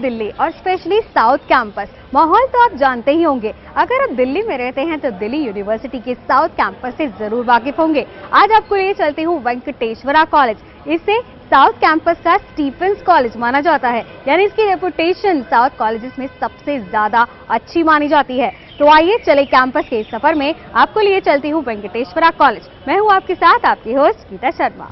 दिल्ली और specially south campus, माहौल तो आप जानते ही होंगे। अगर आप दिल्ली में रहते हैं तो दिल्ली यूनिवर्सिटी के साउथ कैंपस से जरूर वाकिफ होंगे। आज आपको ले चलती हूँ वेंकटेश्वरा कॉलेज। इसे साउथ कैंपस का स्टीफेंस कॉलेज माना जाता है, यानी इसकी रेपुटेशन साउथ कॉलेजेस में सबसे ज्यादा अच्छी मानी जाती है। तो आइए चले कैंपस के इस सफर में, आपको लिए चलती हूँ वेंकटेश्वरा कॉलेज। मैं हूँ आपके साथ आपकी host Geeta Sharma.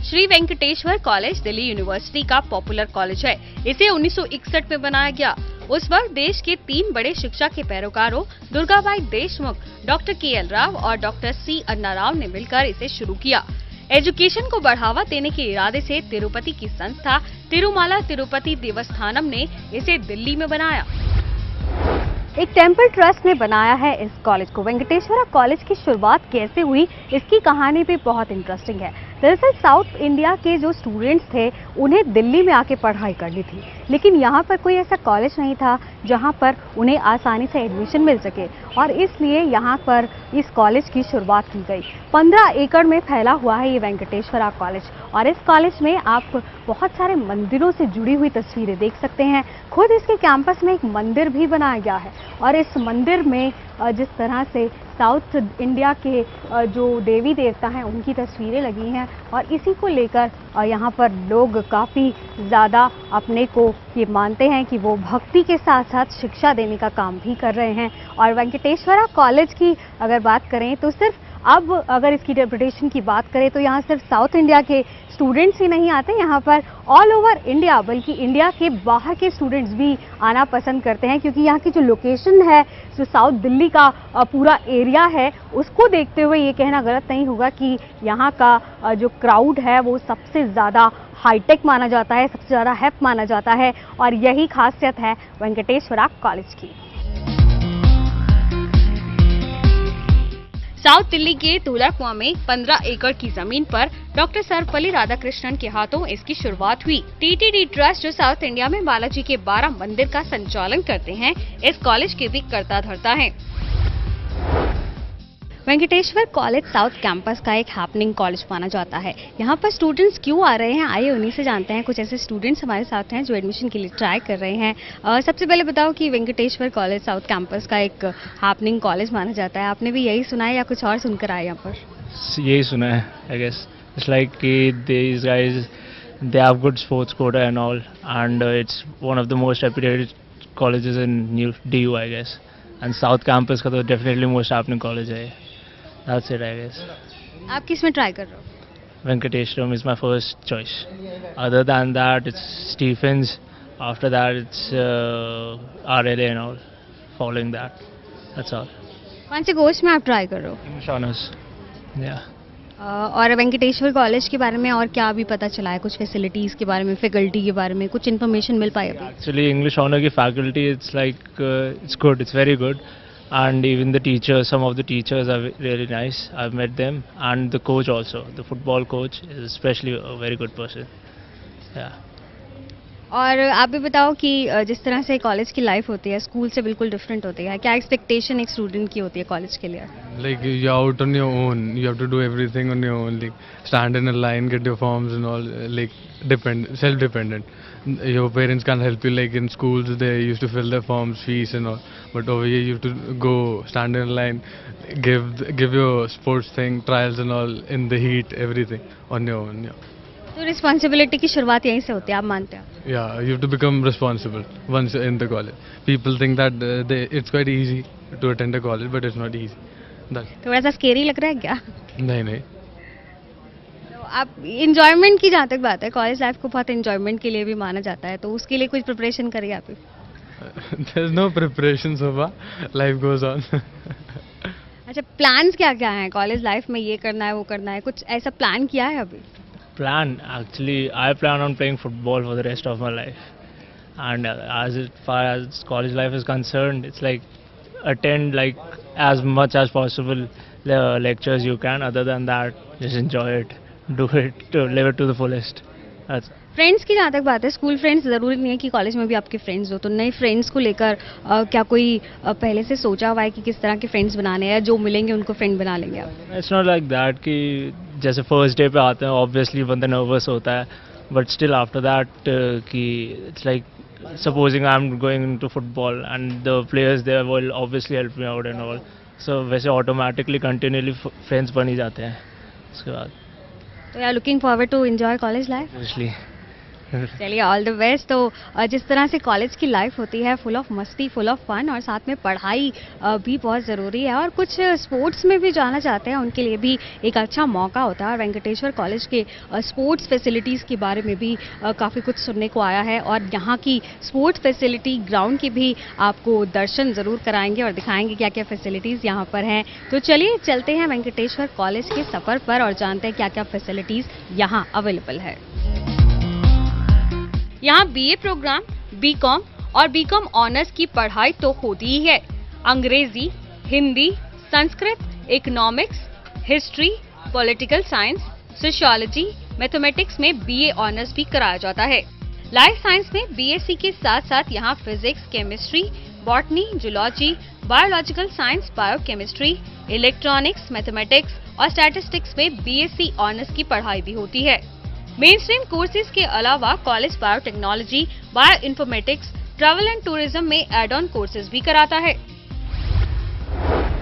Shri Venkateswara college Delhi university का पॉपुलर कॉलेज है। इसे 1961 में बनाया गया। उस वक्त देश के 3 बड़े शिक्षा के पैरोकारों दुर्गाबाई देशमुख, डॉक्टर के.एल. राव और डॉक्टर सी. अन्ना राव ने मिलकर इसे शुरू किया। एजुकेशन को बढ़ावा देने के इरादे से तिरुपति की संस्था तिरुमाला तिरुपति देवस्थानम ने इसे दिल्ली में बनाया। एक टेम्पल ट्रस्ट ने बनाया है इस कॉलेज को। वेंकटेश्वरा कॉलेज की शुरुआत कैसे हुई, इसकी कहानी भी बहुत इंटरेस्टिंग है। दरअसल साउथ इंडिया के जो स्टूडेंट्स थे उन्हें दिल्ली में आके पढ़ाई करनी थी, लेकिन यहाँ पर कोई ऐसा कॉलेज नहीं था जहाँ पर उन्हें आसानी से एडमिशन मिल सके, और इसलिए यहाँ पर इस कॉलेज की शुरुआत की गई। 15 एकड़ में फैला हुआ है ये वेंकटेश्वरा कॉलेज, और इस कॉलेज में आप बहुत सारे मंदिरों से जुड़ी हुई तस्वीरें देख सकते हैं। खुद इसके कैंपस में एक मंदिर भी बनाया गया है, और इस मंदिर में जिस तरह से साउथ इंडिया के जो देवी देवता हैं उनकी तस्वीरें लगी हैं, और इसी को लेकर यहाँ पर लोग काफ़ी ज़्यादा अपने को ये मानते हैं कि वो भक्ति के साथ साथ शिक्षा देने का काम भी कर रहे हैं। और वेंकटेश्वरा कॉलेज की अगर बात करें तो सिर्फ अब अगर इसकी रेपुटेशन की बात करें तो यहाँ सिर्फ साउथ इंडिया के स्टूडेंट्स ही नहीं आते, यहाँ पर ऑल ओवर इंडिया, बल्कि इंडिया के बाहर के स्टूडेंट्स भी आना पसंद करते हैं, क्योंकि यहाँ की जो लोकेशन है, जो साउथ दिल्ली का पूरा एरिया है, उसको देखते हुए ये कहना गलत नहीं होगा कि यहाँ का जो क्राउड है वो सबसे ज़्यादा हाईटेक माना जाता है, सबसे ज़्यादा हैप माना जाता है, और यही खासियत है वेंकटेश्वरा कॉलेज की। साउथ दिल्ली के तुलकुआ में 15 एकड़ की जमीन पर डॉक्टर सर्वपल्ली राधाकृष्णन के हाथों इसकी शुरुआत हुई। टीटीडी ट्रस्ट, जो साउथ इंडिया में बालाजी के 12 मंदिर का संचालन करते हैं, इस कॉलेज के भी कर्ता धर्ता हैं। वेंकटेश्वर कॉलेज साउथ कैंपस का एक हैपनिंग कॉलेज माना जाता है। यहाँ पर स्टूडेंट्स क्यों आ रहे हैं, आइए उन्हीं से जानते हैं। कुछ ऐसे स्टूडेंट्स हमारे साथ हैं जो एडमिशन के लिए ट्राई कर रहे हैं। सबसे पहले बताओ कि वेंकटेश्वर कॉलेज साउथ कैंपस का एक हैपनिंग कॉलेज माना जाता है, आपने भी यही सुना है या कुछ और सुनकर आए यहाँ पर? यही सुना है, आई गेस। इट्स लाइक कि these guys they have good sports quota and all, and it's one of the most reputed colleges in New DU, I guess. And South Campus का तो definitely most happening college है। That's it, I guess. आप किस में try कर रहे हो? Venkateshwaram is my first choice. Other than that, it's Stephens. After that, it's RLA and all. Following that, that's all. कौन से कोर्स में आप ट्राई कर रहे हो? English honors. Yeah. और वेंकटेश्वर कॉलेज के बारे में और क्या अभी पता चला है? कुछ फैसिलिटीज़ के बारे में, फैकल्टी के बारे में कुछ इन्फॉर्मेशन मिल पाई अभी? Actually, English honor की faculty, it's like it's good. It's very good. And even the teachers, some of the teachers are really nice. I've met them, and the coach also, the football coach is especially a very good person. Yeah. और आप भी बताओ कि जिस तरह से college की life होती है स्कूल से बिल्कुल डिफरेंट होती है, क्या एक्सपेक्टेशन एक स्टूडेंट की होती है कॉलेज के लिए? Like you're out on your own, you have to do everything on your own, like stand in a line, get your forms and all, like self-dependent. Your parents can't help you, like in schools they used to fill their forms, fees and all, but over here you have to go stand in a line, give your sports thing, trials and all in the heat, everything on your own. Yeah. तो responsibility की शुरुआत यहीं से होती है, आप मानते हैं? Yeah, you have to become responsible once you're in the college. People think that it's quite easy to attend a college, but it's not easy. थोड़ा सा स्केरी लग रहा है क्या? नहीं। तो आप इंजॉयमेंट की जहाँ तक बात है, कॉलेज लाइफ को बहुत इंजॉयमेंट के लिए भी माना जाता है, तो उसके लिए कुछ प्रिपरेशन करिए आप? There's no preparation so far. Life goes on. अच्छा, प्लान्स क्या क्या हैं कॉलेज लाइफ में? ये करना है, वो करना है, कुछ ऐसा प्लान किया है अभी? Plan, actually, I plan on playing football for the rest of my life. And as far as college life is concerned, it's like attend like as much as possible the lectures you can. Other than that, just enjoy it, do it, to live it to the fullest. That's friends की जहाँ तक बात है, school friends ज़रूरी नहीं है कि college में भी आपके फ्रेंड्स हो, तो नए फ्रेंड्स को लेकर क्या कोई पहले से सोचा हुआ है कि किस तरह के फ्रेंड्स बनाने हैं, जो मिलेंगे उनको फ्रेंड बना लेंगे आप? It's not like that कि जैसे फर्स्ट डे पे आते हैं ऑब्वियसली बंदा नर्वस होता है, बट स्टिल आफ्टर दैट कि it's like supposing I am going into football and the players there will obviously help me out and all, so वैसे ऑटोमेटिकली कंटिन्यूअली फ्रेंड्स बन ही जाते हैं उसके बाद तो यार looking forward to enjoy college life. Obviously. चलिए ऑल द बेस्ट। तो जिस तरह से कॉलेज की लाइफ होती है फुल ऑफ मस्ती, फुल ऑफ फन और साथ में पढ़ाई भी बहुत ज़रूरी है, और कुछ स्पोर्ट्स में भी जाना चाहते हैं उनके लिए भी एक अच्छा मौका होता है। और वेंकटेश्वर कॉलेज के स्पोर्ट्स फैसिलिटीज़ के बारे में भी काफ़ी कुछ सुनने को आया है, और यहाँ की स्पोर्ट्स फैसिलिटी ग्राउंड की भी आपको दर्शन ज़रूर कराएंगे और दिखाएंगे क्या क्या फैसिलिटीज़ यहाँ पर हैं। तो चलिए चलते हैं वेंकटेश्वर कॉलेज के सफ़र पर और जानते हैं क्या क्या फैसिलिटीज़ यहाँ अवेलेबल है। यहाँ बीए प्रोग्राम, बीकॉम और बीकॉम ऑनर्स की पढ़ाई तो होती ही है। अंग्रेजी, Hindi, Sanskrit, economics, history, political science, sociology, mathematics में बीए ऑनर्स भी कराया जाता है। लाइफ साइंस में बीएससी के साथ साथ यहाँ physics, chemistry, botany, zoology, biological science, biochemistry, electronics, mathematics और स्टैटिस्टिक्स में बीएससी ऑनर्स की पढ़ाई भी होती है। मेन स्ट्रीम कोर्सेज के अलावा college biotechnology, bio informatics, travel and tourism में एड ऑन कोर्सेज भी कराता है।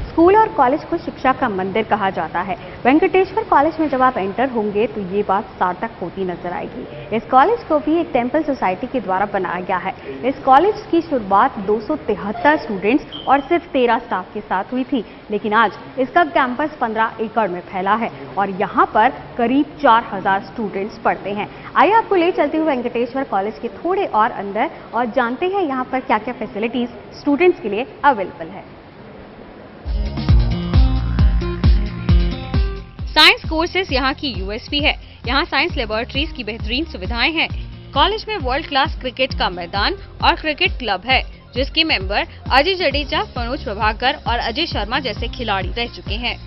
स्कूल और कॉलेज को शिक्षा का मंदिर कहा जाता है। वेंकटेश्वर कॉलेज में जब आप एंटर होंगे तो ये बात सार्थक होती नजर आएगी। इस कॉलेज को भी एक टेंपल सोसाइटी के द्वारा बनाया गया है। इस कॉलेज की शुरुआत 273 स्टूडेंट्स और सिर्फ 13 स्टाफ के साथ हुई थी, लेकिन आज इसका कैंपस 15 एकड़ में फैला है और यहाँ पर करीब 4000 स्टूडेंट्स पढ़ते हैं। आइए आपको ले चलते हुए वेंकटेश्वर कॉलेज के थोड़े और अंदर और जानते हैं यहाँ पर क्या क्या फैसिलिटीज स्टूडेंट्स के लिए अवेलेबल है। साइंस कोर्सेज यहाँ की यूएसपी है। यहाँ साइंस लेबोरेटरीज की बेहतरीन सुविधाएं हैं। कॉलेज में वर्ल्ड क्लास क्रिकेट का मैदान और क्रिकेट क्लब है, जिसके मेंबर अजय जडेजा, मनोज प्रभाकर और अजय शर्मा जैसे खिलाड़ी रह चुके हैं।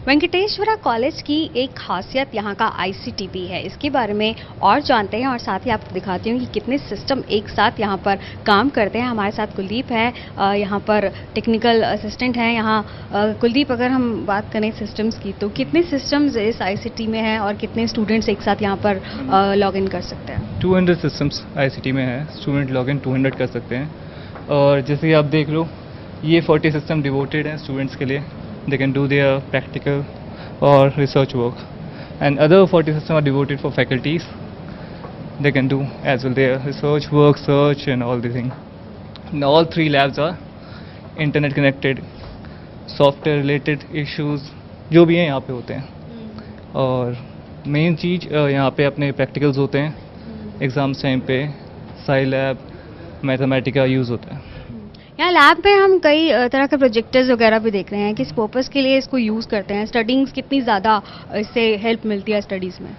वेंकटेश्वरा कॉलेज की एक खासियत यहाँ का आईसीटी भी है। इसके बारे में और जानते हैं और साथ ही आपको दिखाती हूँ कि कितने सिस्टम एक साथ यहाँ पर काम करते हैं। हमारे साथ कुलदीप है, यहाँ पर टेक्निकल असिस्टेंट हैं। यहाँ कुलदीप, अगर हम बात करें सिस्टम्स की तो कितने सिस्टम्स इस आईसीटी में हैं और कितने स्टूडेंट्स एक साथ यहाँ पर लॉग इन कर सकते हैं? 200 सिस्टम्स आईसीटी में है। स्टूडेंट लॉग इन 200 कर सकते हैं। और जैसे कि आप देख लो, ये 40 सिस्टम डिवोटेड हैं स्टूडेंट्स के लिए। They can do their practical or research work, and other 40 systems are devoted for faculties. They can do as well their research work, search and all the thing. And all 3 labs are internet connected. Software related issues जो भी हैं यहाँ पे होते हैं। और main चीज़ यहाँ पे अपने प्रैक्टिकल्स होते हैं एग्ज़ाम्स टाइम पे। साइलैब, मैथमेटिका यूज़ होता है। यहाँ लैब में हम कई तरह के प्रोजेक्टर्स वगैरह भी देख रहे हैं। किस पर्पस के लिए इसको यूज़ करते हैं? स्टडीज़ कितनी ज़्यादा इससे हेल्प मिलती है स्टडीज़ में?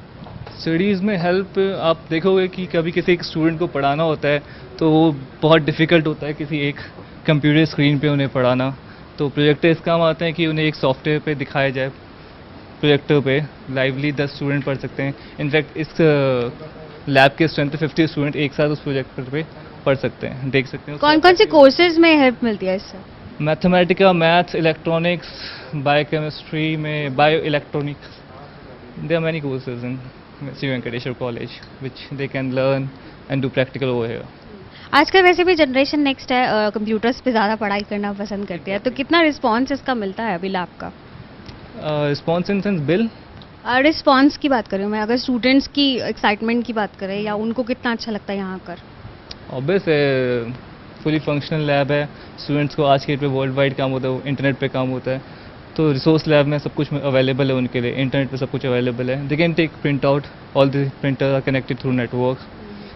स्टडीज़ में हेल्प आप देखोगे कि कभी किसी एक स्टूडेंट को पढ़ाना होता है तो वो बहुत डिफ़िकल्ट होता है किसी एक कंप्यूटर स्क्रीन पे उन्हें पढ़ाना। तो प्रोजेक्टर इस काम आते हैं कि उन्हें एक सॉफ्टवेयर पे दिखाया जाए। प्रोजेक्टर पे लाइवली 10 स्टूडेंट पढ़ सकते हैं। इनफैक्ट इस लैब के स्ट्रेंथ 50 स्टूडेंट एक साथ उस प्रोजेक्टर पे पढ़ सकते हैं, देख सकते हैं। कौन कौन से कोर्सेज में हेल्प मिलती है इससे? मैथमेटिका, मैथ्स, इलेक्ट्रॉनिक्स, बायोकेमिस्ट्री में bio electronics. There are many courses in Shri Venkateswara college which they can learn and do practical over here. आजकल वैसे भी जनरेशन नेक्स्ट है, कंप्यूटर्स पे ज़्यादा पढ़ाई करना पसंद करती है, तो कितना रिस्पॉन्स इसका मिलता है अभी लैब का? Response in sense bill? Response की बात करूँ मैं, अगर स्टूडेंट्स की एक्साइटमेंट की बात करें या उनको कितना अच्छा लगता है यहाँ आकर? ऑब्वियस है, फुली फंक्शनल लैब है। स्टूडेंट्स को आज के डेट पे वर्ल्ड वाइड काम होता है, इंटरनेट पे काम होता है। तो रिसोर्स लैब में सब कुछ अवेलेबल है उनके लिए। इंटरनेट पे सब कुछ अवेलेबल है। They can take print out, all the printer are connected through network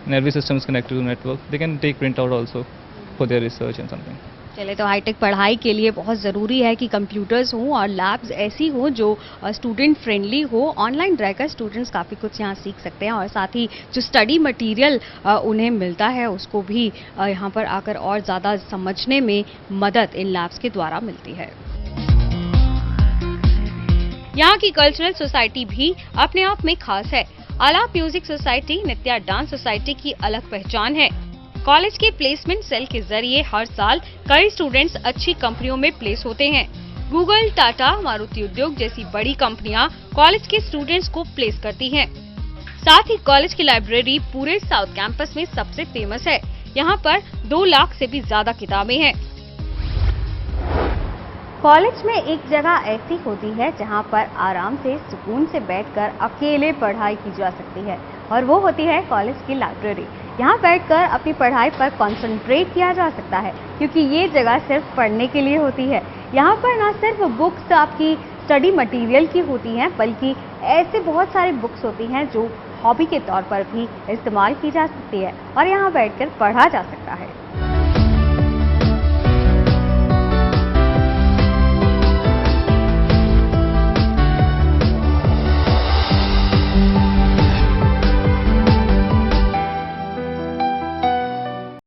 and every system is connected to network. They can take print out also for their research and something. चले, तो hi tech पढ़ाई के लिए बहुत ज़रूरी है कि computers हों और लैब्स ऐसी हों जो स्टूडेंट फ्रेंडली हो। ऑनलाइन रहकर स्टूडेंट्स काफ़ी कुछ यहाँ सीख सकते हैं और साथ ही जो स्टडी मटेरियल उन्हें मिलता है उसको भी यहाँ पर आकर और ज़्यादा समझने में मदद इन लैब्स के द्वारा मिलती है। यहाँ की कल्चरल सोसाइटी भी अपने आप में खास है। आलाप म्यूजिक सोसाइटी, नित्या डांस सोसाइटी की अलग पहचान है। कॉलेज के प्लेसमेंट सेल के जरिए हर साल कई स्टूडेंट्स अच्छी कंपनियों में प्लेस होते हैं। गूगल, टाटा, मारुति उद्योग जैसी बड़ी कंपनियां कॉलेज के स्टूडेंट्स को प्लेस करती हैं। साथ ही कॉलेज की लाइब्रेरी पूरे साउथ कैंपस में सबसे फेमस है। यहाँ पर 2 लाख से भी ज्यादा किताबें हैं। कॉलेज में एक जगह ऐसी होती है जहाँ पर आराम से सुकून से बैठकर अकेले पढ़ाई की जा सकती है और वो होती है कॉलेज की लाइब्रेरी। यहाँ बैठकर अपनी पढ़ाई पर कंसंट्रेट किया जा सकता है क्योंकि ये जगह सिर्फ पढ़ने के लिए होती है। यहाँ पर ना सिर्फ बुक्स आपकी स्टडी मटेरियल की होती हैं बल्कि ऐसे बहुत सारे बुक्स होती हैं जो हॉबी के तौर पर भी इस्तेमाल की जा सकती है और यहाँ बैठकर पढ़ा जा सकता है।